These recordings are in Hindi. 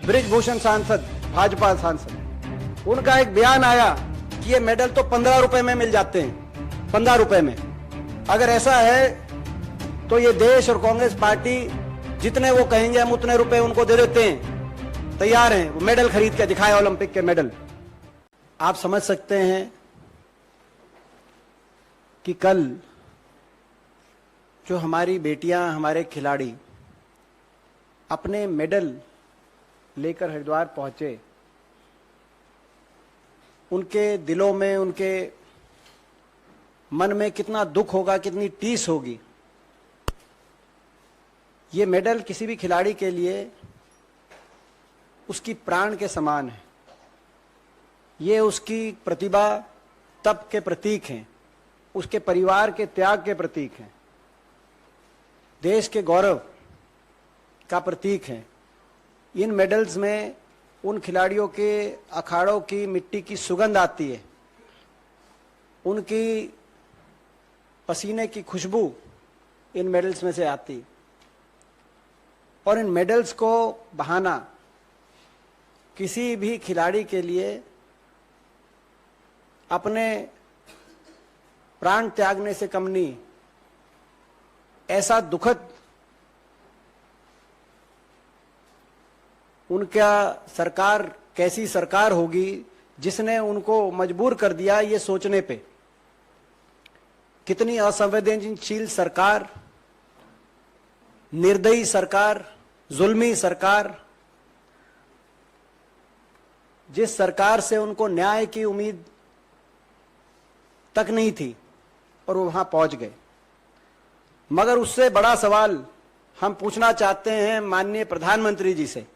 बृजभूषण सांसद, भाजपा सांसद, उनका एक बयान आया कि ये मेडल तो 15 रुपए में मिल जाते हैं, 15 रुपए में। अगर ऐसा है तो ये देश और कांग्रेस पार्टी जितने वो कहेंगे हम उतने रुपए उनको दे देते हैं, तैयार हैं। वो मेडल खरीद के दिखाए, ओलंपिक के मेडल। आप समझ सकते हैं कि कल जो हमारी बेटियां, हमारे खिलाड़ी अपने मेडल लेकर हरिद्वार पहुंचे, उनके दिलों में, उनके मन में कितना दुख होगा, कितनी टीस होगी। ये मेडल किसी भी खिलाड़ी के लिए उसकी प्राण के समान है। ये उसकी प्रतिभा, तप के प्रतीक हैं, उसके परिवार के त्याग के प्रतीक हैं, देश के गौरव का प्रतीक है। इन मेडल्स में उन खिलाड़ियों के अखाड़ों की मिट्टी की सुगंध आती है, उनकी पसीने की खुशबू इन मेडल्स में से आती। और इन मेडल्स को बहाना किसी भी खिलाड़ी के लिए अपने प्राण त्यागने से कम नहीं। ऐसा दुखद उनका सरकार, कैसी सरकार होगी जिसने उनको मजबूर कर दिया ये सोचने पे। कितनी असंवेदनशील सरकार, निर्दयी सरकार, जुल्मी सरकार, जिस सरकार से उनको न्याय की उम्मीद तक नहीं थी और वो वहां पहुंच गए। मगर उससे बड़ा सवाल हम पूछना चाहते हैं माननीय प्रधानमंत्री जी से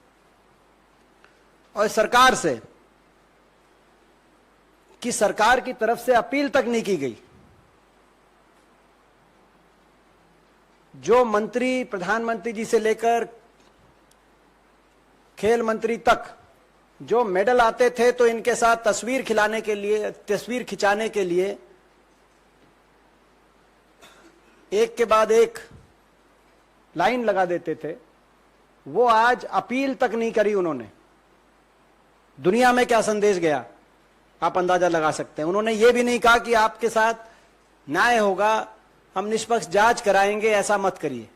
और सरकार से कि सरकार की तरफ से अपील तक नहीं की गई। जो मंत्री, प्रधानमंत्री जी से लेकर खेल मंत्री तक जो मेडल आते थे तो इनके साथ तस्वीर खिलाने के लिए, तस्वीर खिंचाने के लिए एक के बाद एक लाइन लगा देते थे, वो आज अपील तक नहीं करी उन्होंने। दुनिया में क्या संदेश गया आप अंदाजा लगा सकते हैं। उन्होंने ये भी नहीं कहा कि आपके साथ न्याय होगा, हम निष्पक्ष जांच कराएंगे, ऐसा मत करिए।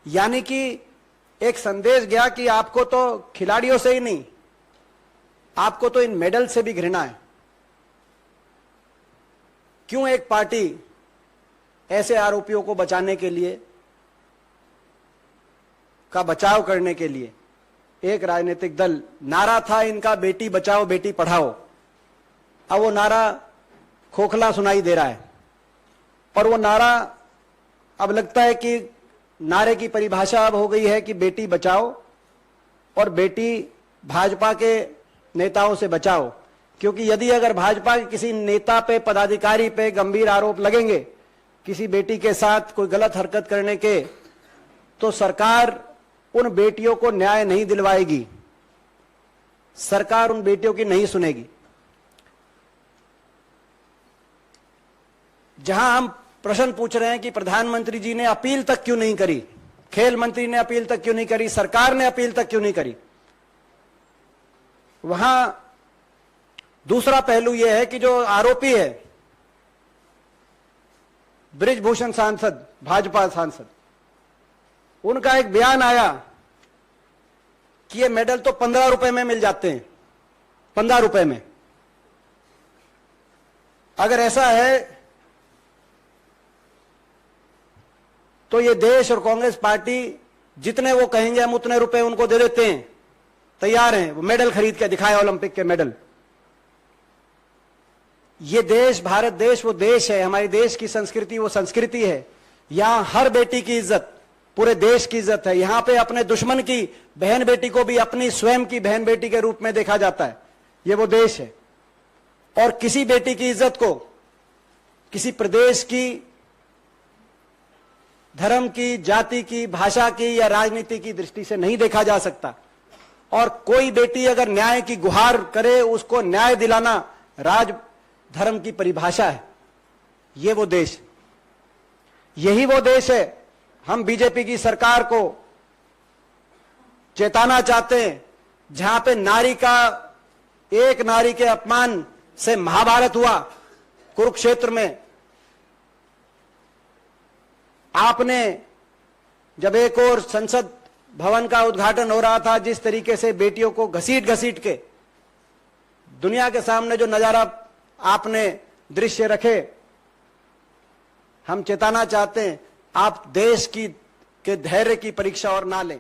यानी कि एक संदेश गया कि आपको तो खिलाड़ियों से ही नहीं, आपको तो इन मेडल से भी घृणा है। क्यों एक पार्टी ऐसे आरोपियों को बचाने के लिए, का बचाव करने के लिए, एक राजनीतिक दल, नारा था इनका बेटी बचाओ बेटी पढ़ाओ, अब वो नारा खोखला सुनाई दे रहा है। और वो नारा अब लगता है कि नारे की परिभाषा अब हो गई है कि बेटी बचाओ और बेटी भाजपा के नेताओं से बचाओ। क्योंकि यदि अगर भाजपा के किसी नेता पे, पदाधिकारी पे गंभीर आरोप लगेंगे किसी बेटी के साथ कोई गलत हरकत करने के, तो सरकार उन बेटियों को न्याय नहीं दिलवाएगी, सरकार उन बेटियों की नहीं सुनेगी। जहां हम प्रश्न पूछ रहे हैं कि प्रधानमंत्री जी ने अपील तक क्यों नहीं करी, खेल मंत्री ने अपील तक क्यों नहीं करी, सरकार ने अपील तक क्यों नहीं करी, वहां दूसरा पहलू यह है कि जो आरोपी है बृजभूषण सांसद, भाजपा सांसद, उनका एक बयान आया कि ये मेडल तो 15 रुपए में मिल जाते हैं, 15 रुपए में। अगर ऐसा है तो ये देश और कांग्रेस पार्टी जितने वो कहेंगे हम उतने रुपए उनको दे देते हैं, तैयार हैं। वो मेडल खरीद के दिखाए, ओलंपिक के मेडल। ये देश, भारत देश वो देश है, हमारे देश की संस्कृति वो संस्कृति है। यहां हर बेटी की इज्जत, पूरे देश की इज्जत है। यहां पे अपने दुश्मन की बहन बेटी को भी अपनी स्वयं की बहन बेटी के रूप में देखा जाता है। ये वो देश है। और किसी बेटी की इज्जत को किसी प्रदेश की, धर्म की, जाति की, भाषा की या राजनीति की दृष्टि से नहीं देखा जा सकता। और कोई बेटी अगर न्याय की गुहार करे, उसको न्याय दिलाना राज धर्म की परिभाषा है। ये वो देश, यही वो देश है। हम बीजेपी की सरकार को चेताना चाहते हैं जहां पे एक नारी के अपमान से महाभारत हुआ कुरुक्षेत्र में, आपने जब एक और संसद भवन का उद्घाटन हो रहा था, जिस तरीके से बेटियों को घसीट घसीट के दुनिया के सामने जो नजारा आपने दृश्य रखे, हम चेताना चाहते हैं आप देश के धैर्य की परीक्षा और ना लें।